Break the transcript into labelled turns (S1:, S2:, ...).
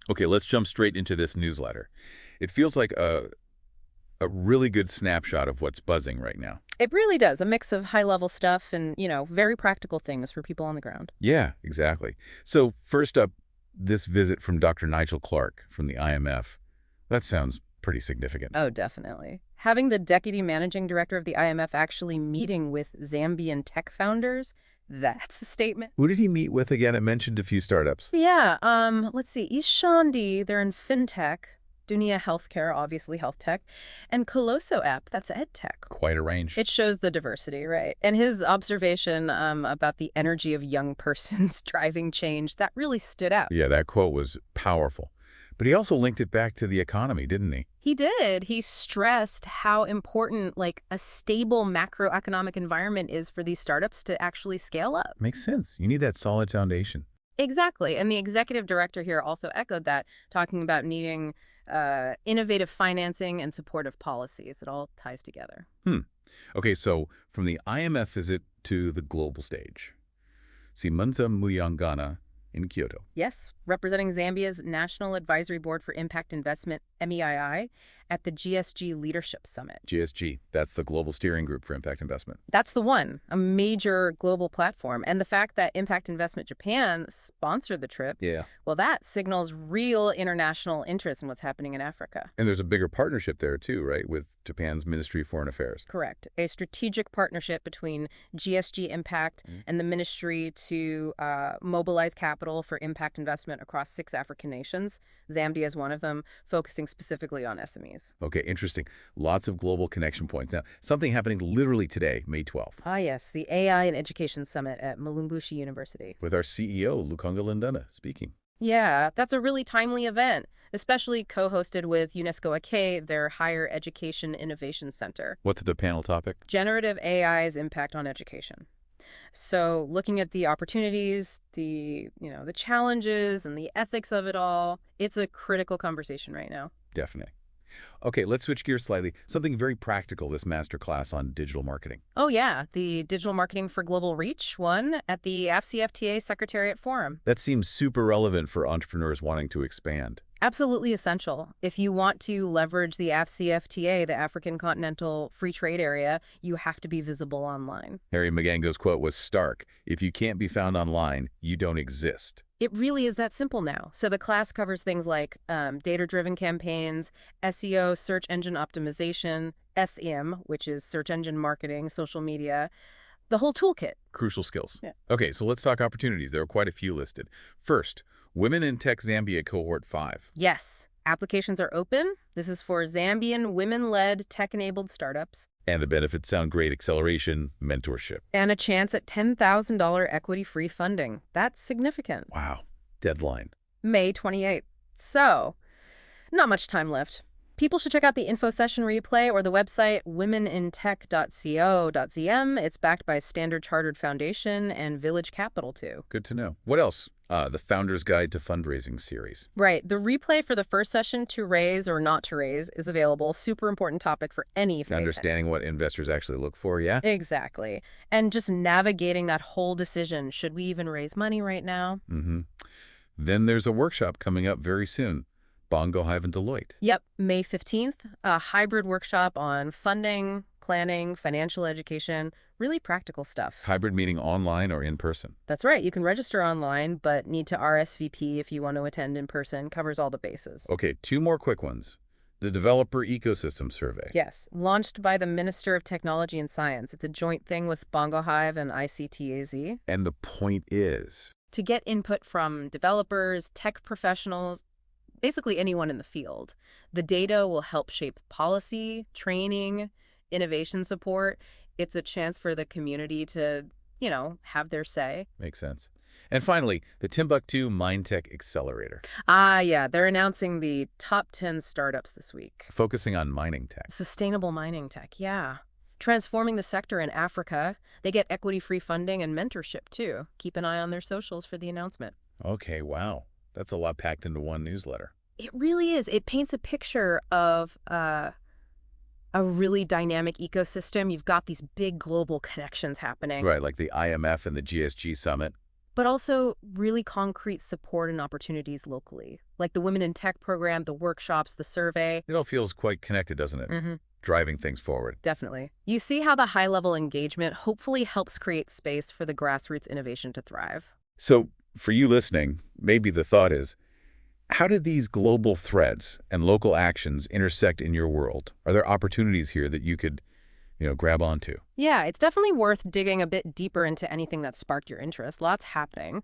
S1: Okay, let's jump straight into this newsletter. It feels like a really good snapshot of what's buzzing right now.
S2: It really does. A mix of high-level stuff and, very practical things for people on the ground.
S1: Yeah, exactly. So first up, this visit from Dr. Nigel Clark from the IMF. That sounds pretty significant.
S2: Oh, definitely. Having the deputy managing director of the IMF actually meeting with Zambian tech founders, that's a statement.
S1: Who did he meet with again? It mentioned a few startups.
S2: Yeah, let's see. Ishandi, they're in fintech. Dunia Healthcare, obviously health tech. And Colosso app, that's ed tech.
S1: Quite a range.
S2: It shows the diversity, right? And his observation about the energy of young persons driving change, that really stood out.
S1: Yeah, that quote was powerful. But he also linked it back to the economy, didn't he?
S2: He did. He stressed how important, like, a stable macroeconomic environment is for these startups to actually scale up.
S1: Makes sense. You need that solid foundation.
S2: Exactly. And the executive director here also echoed that, talking about needing innovative financing and supportive policies. It all ties together.
S1: Okay, so from the IMF visit to the global stage. Simunza Muyangana in Kyoto.
S2: Yes, representing Zambia's National Advisory Board for Impact Investment, MEII, at the GSG Leadership Summit.
S1: GSG, that's the Global Steering Group for Impact Investment.
S2: That's the one, a major global platform. And the fact that Impact Investment Japan sponsored the trip,
S1: Yeah.
S2: well, that signals real international interest in what's happening in Africa.
S1: And there's a bigger partnership there too, right, with Japan's Ministry of Foreign Affairs.
S2: Correct. A strategic partnership between GSG Impact and the ministry to mobilize capital for impact investment across 6 African nations. Zambia is one of them, focusing specifically on SMEs.
S1: Okay, interesting. Lots of global connection points. Now, something happening literally today, May 12th,
S2: Ah, yes, the AI and Education Summit at Mulumbushi University.
S1: with our CEO, Lukonga Lindana, speaking.
S2: Yeah, that's a really timely event, especially co-hosted with UNESCO AK, their Higher Education Innovation Center.
S1: What's the panel topic?
S2: Generative AI's impact on education. So looking at the opportunities, the challenges and the ethics of it all, it's a critical conversation right now.
S1: Definitely. Okay, let's switch gears slightly. Something very practical, this masterclass on digital marketing.
S2: Oh yeah, the Digital Marketing for Global Reach one at the AFCFTA Secretariat Forum.
S1: That seems super relevant for entrepreneurs wanting to expand.
S2: Absolutely essential. If you want to leverage the AFCFTA, the African Continental Free Trade Area, you have to be visible online.
S1: Harry Magango's quote was stark. If you can't be found online, you don't exist.
S2: It really is that simple now. So the class covers things like data-driven campaigns, SEO, search engine optimization, SEM, which is search engine marketing, social media, the whole toolkit.
S1: Crucial skills.
S2: Yeah.
S1: Okay, so let's talk opportunities. There are quite a few listed. First, Women in Tech Zambia Cohort 5.
S2: Yes, applications are open. This is for Zambian women-led tech-enabled startups.
S1: And the benefits sound great: acceleration, mentorship.
S2: And a chance at $10,000 equity-free funding. That's significant.
S1: Wow. Deadline.
S2: May 28th. So, not much time left. People should check out the info session replay or the website womenintech.co.zm. It's backed by Standard Chartered Foundation and Village Capital, too.
S1: Good to know. What else? The Founder's Guide to Fundraising series.
S2: Right. The replay for the first session, to raise or not to raise, is available. Super important topic for any fintech.
S1: Understanding what investors actually look for, yeah?
S2: Exactly. And just navigating that whole decision. Should we even raise money right now?
S1: Then there's a workshop coming up very soon. BongoHive and Deloitte.
S2: Yep, May 15th, a hybrid workshop on funding, planning, financial education, really practical stuff.
S1: Hybrid meeting online or in person.
S2: That's right. You can register online, but need to RSVP if you want to attend in person. Covers all the bases.
S1: Okay, 2 more quick ones. The Developer Ecosystem Survey.
S2: Yes, launched by the Minister of Technology and Science. It's a joint thing with BongoHive and ICTAZ.
S1: And the point is,
S2: To get input from developers, tech professionals, basically anyone in the field. The data will help shape policy, training, innovation support. It's a chance for the community to, have their say.
S1: makes sense. And finally, the Timbuktu MindTech Accelerator,
S2: Ah, yeah, they're announcing the top 10 startups this week.
S1: focusing on mining tech.
S2: Sustainable mining tech, yeah. Transforming the sector in Africa. They get equity-free funding and mentorship, too. Keep an eye on their socials for the announcement.
S1: Okay, wow. That's a lot packed into one newsletter.
S2: It really is. It paints a picture of a really dynamic ecosystem. You've got these big global connections happening.
S1: Right, like the IMF and the GSG Summit.
S2: but also really concrete support and opportunities locally, like the Women in Tech program, the workshops, the survey.
S1: It all feels quite connected, doesn't it?
S2: Hmm.
S1: Driving things forward.
S2: Definitely. You see how the high-level engagement hopefully helps create space for the grassroots innovation to thrive.
S1: So for you listening, maybe the thought is, how do these global threads and local actions intersect in your world? Are there opportunities here that you could, grab onto?
S2: Yeah, it's definitely worth digging a bit deeper into anything that sparked your interest. Lots happening.